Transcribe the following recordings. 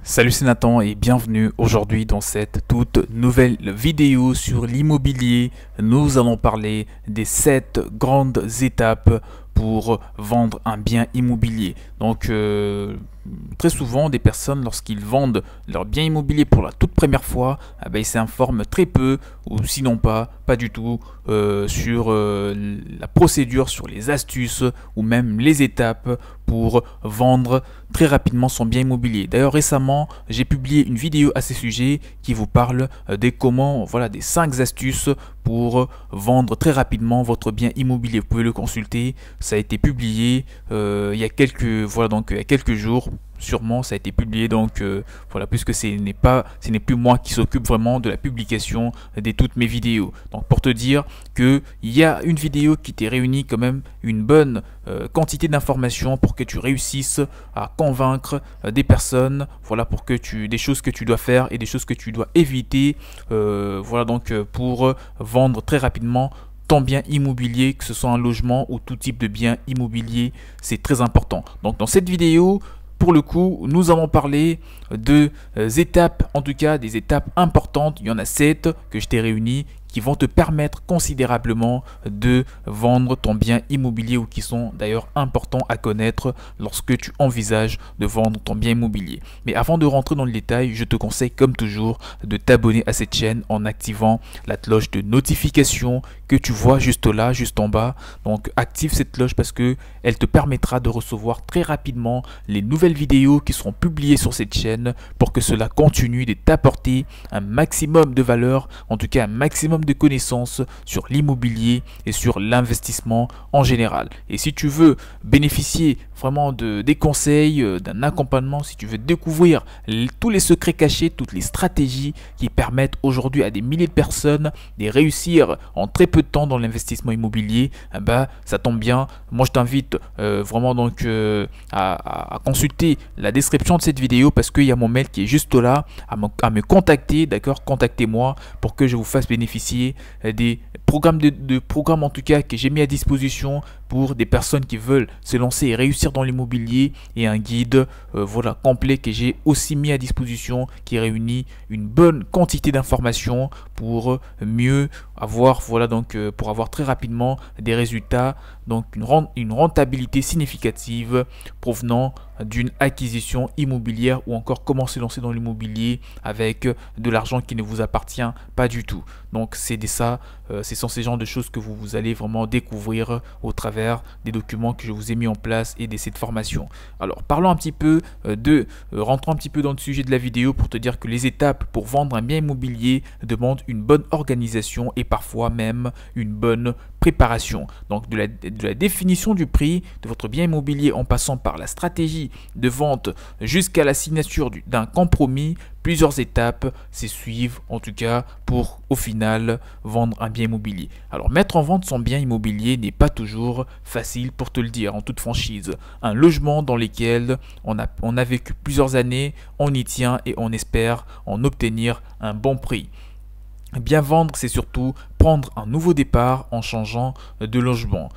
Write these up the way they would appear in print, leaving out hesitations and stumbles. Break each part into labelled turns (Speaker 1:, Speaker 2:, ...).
Speaker 1: Salut, c'est Nathan et bienvenue aujourd'hui dans cette toute nouvelle vidéo sur l'immobilier. Nous allons parler des 7 grandes étapes pour vendre un bien immobilier. Donc très souvent des personnes, lorsqu'ils vendent leur bien immobilier pour la toute première fois, ils s'informent très peu ou sinon pas du tout sur la procédure, sur les astuces ou même les étapes pour vendre très rapidement son bien immobilier. D'ailleurs récemment j'ai publié une vidéo à ce sujet qui vous parle des 5 astuces pour vendre très rapidement votre bien immobilier. Vous pouvez le consulter, ça a été publié il y a quelques jours. Sûrement ça a été publié, puisque ce n'est plus moi qui s'occupe vraiment de la publication de toutes mes vidéos. Donc pour te dire que il y a une vidéo qui t'est réunie quand même une bonne quantité d'informations pour que tu réussisses à convaincre des personnes, des choses que tu dois faire et des choses que tu dois éviter, pour vendre très rapidement ton bien immobilier, que ce soit un logement ou tout type de bien immobilier. C'est très important. Donc dans cette vidéo, pour le coup, nous allons parler de étapes, en tout cas des étapes importantes. Il y en a 7 que je t'ai réunies qui vont te permettre considérablement de vendre ton bien immobilier ou qui sont d'ailleurs importants à connaître lorsque tu envisages de vendre ton bien immobilier. Mais avant de rentrer dans le détail, je te conseille comme toujours de t'abonner à cette chaîne en activant la cloche de notification que tu vois juste là, juste en bas. Donc active cette cloche parce que elle te permettra de recevoir très rapidement les nouvelles vidéos qui seront publiées sur cette chaîne pour que cela continue de t'apporter un maximum de valeur, en tout cas un maximum de connaissances sur l'immobilier et sur l'investissement en général. Et si tu veux bénéficier vraiment des conseils, d'un accompagnement, si tu veux découvrir tous les secrets cachés, toutes les stratégies qui permettent aujourd'hui à des milliers de personnes de réussir en très peu de temps dans l'investissement immobilier, ça tombe bien. Moi je t'invite à consulter la description de cette vidéo parce qu'il y a mon mail qui est juste là, à me contacter, d'accord? Contactez-moi pour que je vous fasse bénéficier des programmes en tout cas que j'ai mis à disposition pour des personnes qui veulent se lancer et réussir dans l'immobilier, et un guide complet que j'ai aussi mis à disposition qui réunit une bonne quantité d'informations pour mieux avoir pour avoir très rapidement des résultats, donc une rentabilité significative provenant d'une acquisition immobilière ou encore comment se lancer dans l'immobilier avec de l'argent qui ne vous appartient pas du tout. Donc ce sont ces genres de choses que vous allez vraiment découvrir au travers des documents que je vous ai mis en place et de cette formation. Alors parlons un petit peu rentrons un petit peu dans le sujet de la vidéo pour te dire que les étapes pour vendre un bien immobilier demandent une bonne organisation et parfois même une bonne préparation. Donc de la définition du prix de votre bien immobilier en passant par la stratégie de vente jusqu'à la signature d'un compromis, plusieurs étapes se suivent en tout cas pour au final vendre un bien immobilier. Alors mettre en vente son bien immobilier n'est pas toujours facile, pour te le dire en toute franchise. Un logement dans lequel on a vécu plusieurs années, on y tient et on espère en obtenir un bon prix. Bien vendre, c'est surtout prendre un nouveau départ en changeant de logement.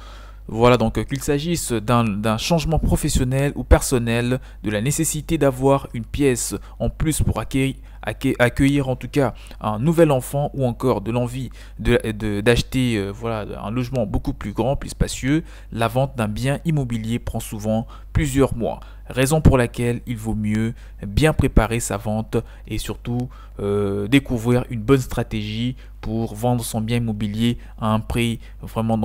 Speaker 1: Voilà, donc qu'il s'agisse d'un changement professionnel ou personnel, de la nécessité d'avoir une pièce en plus pour accueillir en tout cas un nouvel enfant, ou encore de l'envie d'acheter un logement beaucoup plus grand, plus spacieux, la vente d'un bien immobilier prend souvent plusieurs mois. Raison pour laquelle il vaut mieux bien préparer sa vente et surtout découvrir une bonne stratégie pour vendre son bien immobilier à un prix vraiment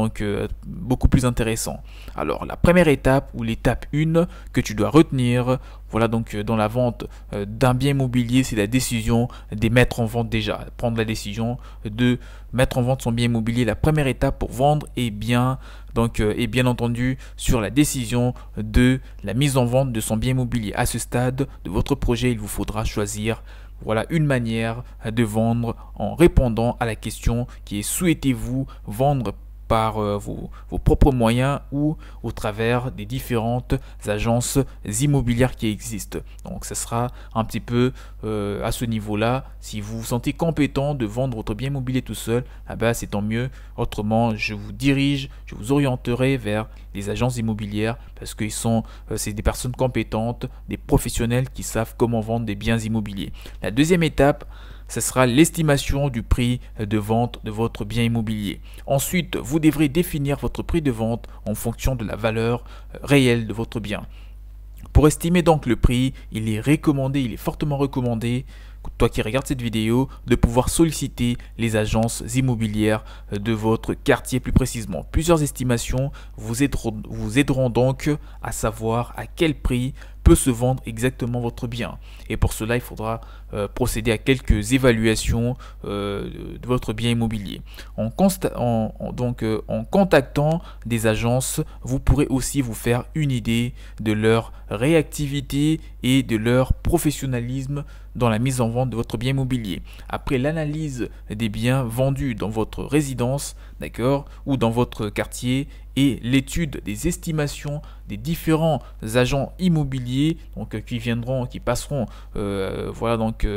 Speaker 1: beaucoup plus intéressant. Alors la première étape, ou l'étape 1 que tu dois retenir dans la vente d'un bien immobilier, c'est la décision de mettre en vente déjà. Prendre la décision de mettre en vente son bien immobilier. La première étape pour vendre est bien entendu sur la décision de la mise en vente de son bien immobilier. À ce stade de votre projet, il vous faudra choisir une manière de vendre en répondant à la question qui est: souhaitez-vous vendre par vos propres moyens ou au travers des différentes agences immobilières qui existent. Donc ce sera un petit peu à ce niveau-là. Si vous vous sentez compétent de vendre votre bien immobilier tout seul, c'est tant mieux. Autrement, je vous orienterai vers les agences immobilières parce que c'est des personnes compétentes, des professionnels qui savent comment vendre des biens immobiliers. La deuxième étape, ce sera l'estimation du prix de vente de votre bien immobilier. Ensuite, vous devrez définir votre prix de vente en fonction de la valeur réelle de votre bien. Pour estimer donc le prix, il est fortement recommandé, toi qui regardes cette vidéo, de pouvoir solliciter les agences immobilières de votre quartier plus précisément. Plusieurs estimations vous aideront donc à savoir à quel prix peut se vendre exactement votre bien. Et pour cela, il faudra procéder à quelques évaluations de votre bien immobilier. En contactant des agences, vous pourrez aussi vous faire une idée de leur réactivité et de leur professionnalisme dans la mise en vente de votre bien immobilier. Après l'analyse des biens vendus dans votre résidence, d'accord, ou dans votre quartier, et l'étude des estimations des différents agents immobiliers qui passeront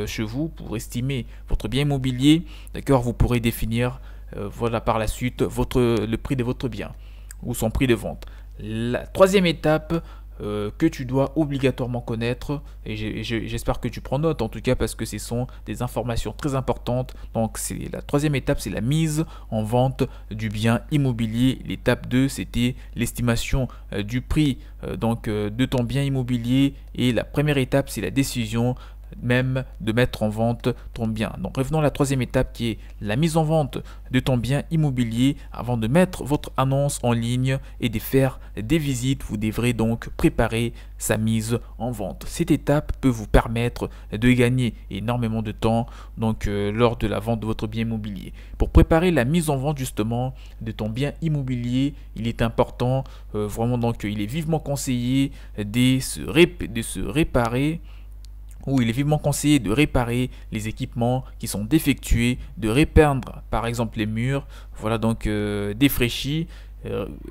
Speaker 1: chez vous pour estimer votre bien immobilier, d'accord, vous pourrez définir par la suite le prix de votre bien ou son prix de vente. La troisième étape que tu dois obligatoirement connaître, et j'espère que tu prends note en tout cas parce que ce sont des informations très importantes. Donc la troisième étape, c'est la mise en vente du bien immobilier. L'étape 2, c'était l'estimation du prix de ton bien immobilier, et la première étape, c'est la décision même de mettre en vente ton bien. Donc revenons à la troisième étape qui est la mise en vente de ton bien immobilier. Avant de mettre votre annonce en ligne et de faire des visites, vous devrez donc préparer sa mise en vente. Cette étape peut vous permettre de gagner énormément de temps lors de la vente de votre bien immobilier. Pour préparer la mise en vente justement de ton bien immobilier, il est important il est vivement conseillé de réparer les équipements qui sont défectueux, de repeindre par exemple les murs, défraîchis,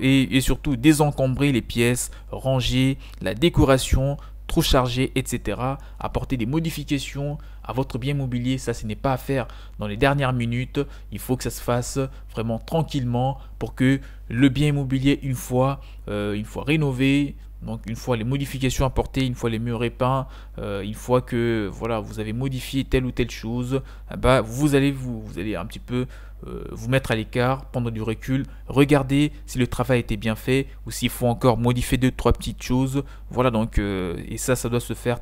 Speaker 1: et surtout désencombrer les pièces, ranger la décoration, trop chargée, etc. Apporter des modifications à votre bien immobilier, ça ce n'est pas à faire dans les dernières minutes. Il faut que ça se fasse vraiment tranquillement pour que le bien immobilier, une fois rénové, donc une fois les modifications apportées, une fois les murs repeints, une fois que vous avez modifié telle ou telle chose, vous allez un petit peu vous mettre à l'écart, prendre du recul, regarder si le travail a été bien fait ou s'il faut encore modifier 2-3 petites choses. Et ça doit se faire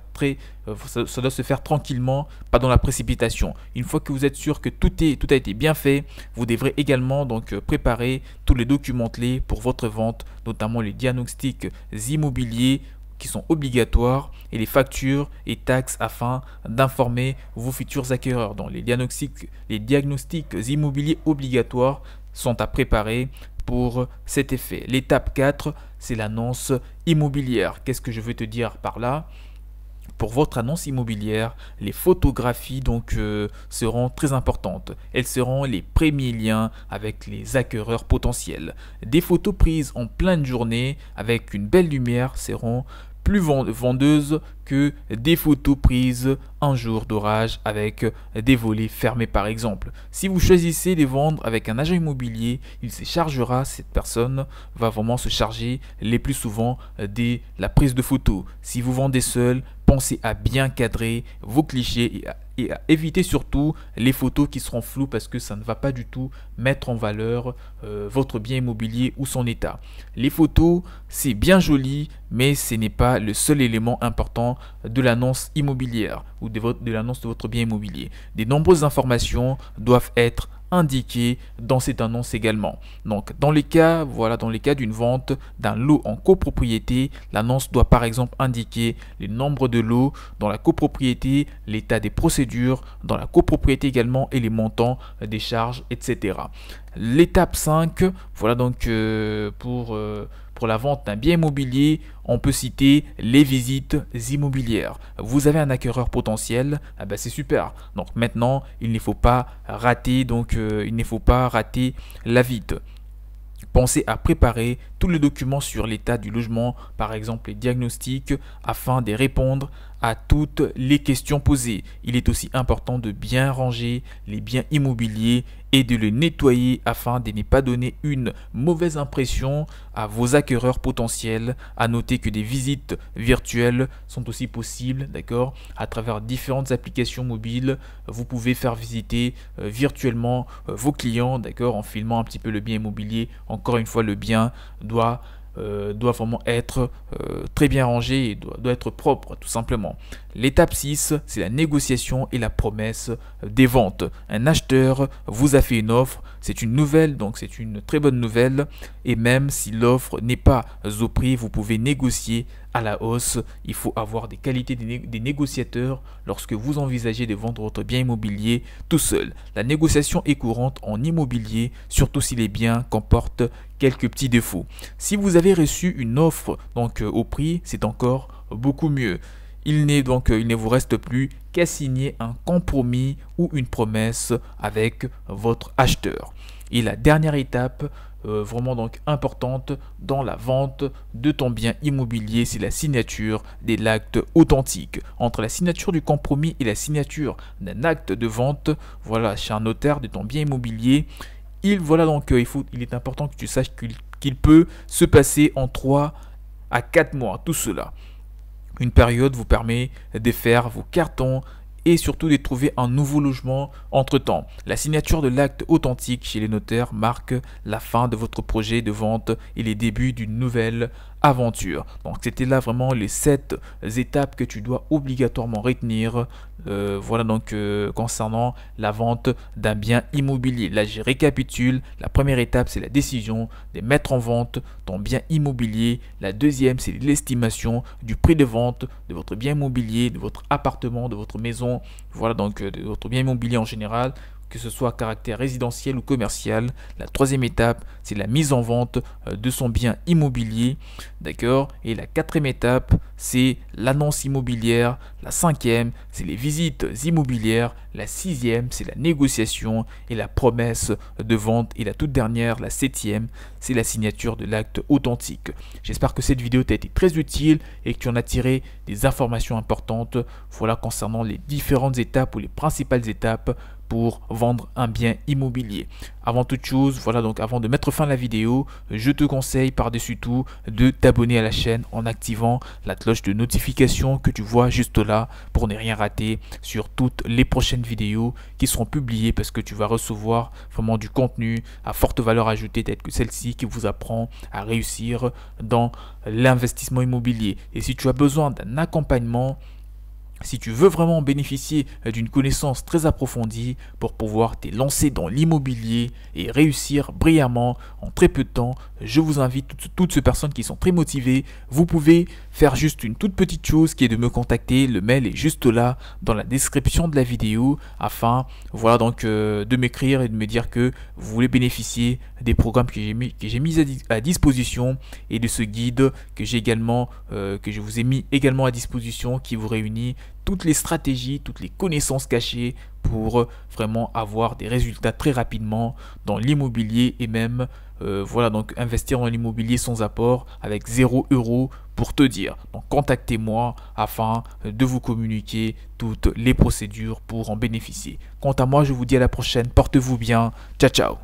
Speaker 1: ça doit se faire tranquillement, pas dans la précipitation. Une fois que vous êtes sûr que tout a été bien fait, vous devrez également préparer tous les documents clés pour votre vente, notamment les diagnostics immobiliers qui sont obligatoires et les factures et taxes afin d'informer vos futurs acquéreurs. Donc les diagnostics immobiliers obligatoires sont à préparer pour cet effet. L'étape 4, c'est l'annonce immobilière. Qu'est-ce que je veux te dire par là ? Pour votre annonce immobilière, les photographies seront très importantes. Elles seront les premiers liens avec les acquéreurs potentiels. Des photos prises en pleine journée avec une belle lumière seront plus vendeuses que des photos prises un jour d'orage avec des volets fermés par exemple. Si vous choisissez de vendre avec un agent immobilier, cette personne va vraiment se charger les plus souvent de la prise de photos. Si vous vendez seul, pensez à bien cadrer vos clichés et à éviter surtout les photos qui seront floues parce que ça ne va pas du tout mettre en valeur votre bien immobilier ou son état. Les photos, c'est bien joli, mais ce n'est pas le seul élément important de l'annonce immobilière ou de l'annonce de votre bien immobilier. De nombreuses informations doivent être indiquées dans cette annonce également. Donc dans les cas d'une vente d'un lot en copropriété, l'annonce doit par exemple indiquer le nombre de lots dans la copropriété, l'état des procédures dans la copropriété également et les montants des charges, etc. L'étape 5, pour la vente d'un bien immobilier, on peut citer les visites immobilières. Vous avez un acquéreur potentiel, c'est super. Donc maintenant, il ne faut pas rater la visite. Pensez à préparer tous les documents sur l'état du logement, par exemple les diagnostics, afin de répondre à toutes les questions posées. Il est aussi important de bien ranger les biens immobiliers et de les nettoyer afin de ne pas donner une mauvaise impression à vos acquéreurs potentiels. À noter que des visites virtuelles sont aussi possibles, d'accord, à travers différentes applications mobiles. Vous pouvez faire visiter virtuellement vos clients, d'accord, en filmant un petit peu le bien immobilier. Encore une fois, le bien doit vraiment être très bien rangé et doit être propre, tout simplement. L'étape 6, c'est la négociation et la promesse des ventes. Un acheteur vous a fait une offre, c'est une nouvelle, donc c'est une très bonne nouvelle. Et même si l'offre n'est pas au prix, vous pouvez négocier à la hausse. Il faut avoir des qualités des négociateurs lorsque vous envisagez de vendre votre bien immobilier tout seul. La négociation est courante en immobilier, surtout si les biens comportent quelques petits défauts. Si vous avez reçu une offre donc au prix, c'est encore beaucoup mieux. Il ne vous reste plus qu'à signer un compromis ou une promesse avec votre acheteur. Et la dernière étape, vraiment donc importante dans la vente de ton bien immobilier, c'est la signature de l'acte authentique. Entre la signature du compromis et la signature d'un acte de vente, voilà, chez un notaire de ton bien immobilier, il est important que tu saches qu'il peut se passer en 3 à 4 mois, tout cela. Une période vous permet de faire vos cartons et surtout de trouver un nouveau logement entre-temps. La signature de l'acte authentique chez les notaires marque la fin de votre projet de vente et les débuts d'une nouvelle aventure. Donc c'était là vraiment les 7 étapes que tu dois obligatoirement retenir concernant la vente d'un bien immobilier. Là je récapitule. La première étape, c'est la décision de mettre en vente ton bien immobilier. La deuxième, c'est l'estimation du prix de vente de votre bien immobilier, de votre appartement, de votre maison, de votre bien immobilier en général, que ce soit à caractère résidentiel ou commercial. La troisième étape, c'est la mise en vente de son bien immobilier, d'accord. Et la quatrième étape, c'est l'annonce immobilière. La cinquième, c'est les visites immobilières. La sixième, c'est la négociation et la promesse de vente. Et la toute dernière, la septième, c'est la signature de l'acte authentique. J'espère que cette vidéo t'a été très utile et que tu en as tiré des informations importantes, voilà, concernant les différentes étapes ou les principales étapes pour vendre un bien immobilier. Avant toute chose, avant de mettre fin à la vidéo, je te conseille par-dessus tout de t'abonner à la chaîne en activant la cloche de notification que tu vois juste là pour ne rien rater sur toutes les prochaines vidéos qui seront publiées, parce que tu vas recevoir vraiment du contenu à forte valeur ajoutée tel que celle-ci qui vous apprend à réussir dans l'investissement immobilier. Et si tu as besoin d'un accompagnement, si tu veux vraiment bénéficier d'une connaissance très approfondie pour pouvoir te lancer dans l'immobilier et réussir brillamment en très peu de temps, je vous invite, toutes ces personnes qui sont très motivées, vous pouvez faire juste une toute petite chose qui est de me contacter. Le mail est juste là dans la description de la vidéo afin de m'écrire et de me dire que vous voulez bénéficier des programmes que j'ai mis à disposition et de ce guide que je vous ai mis également à disposition, qui vous réunit toutes les stratégies, toutes les connaissances cachées pour vraiment avoir des résultats très rapidement dans l'immobilier et même investir dans l'immobilier sans apport avec 0 € pour te dire. Donc contactez-moi afin de vous communiquer toutes les procédures pour en bénéficier. Quant à moi, je vous dis à la prochaine, portez-vous bien, ciao ciao.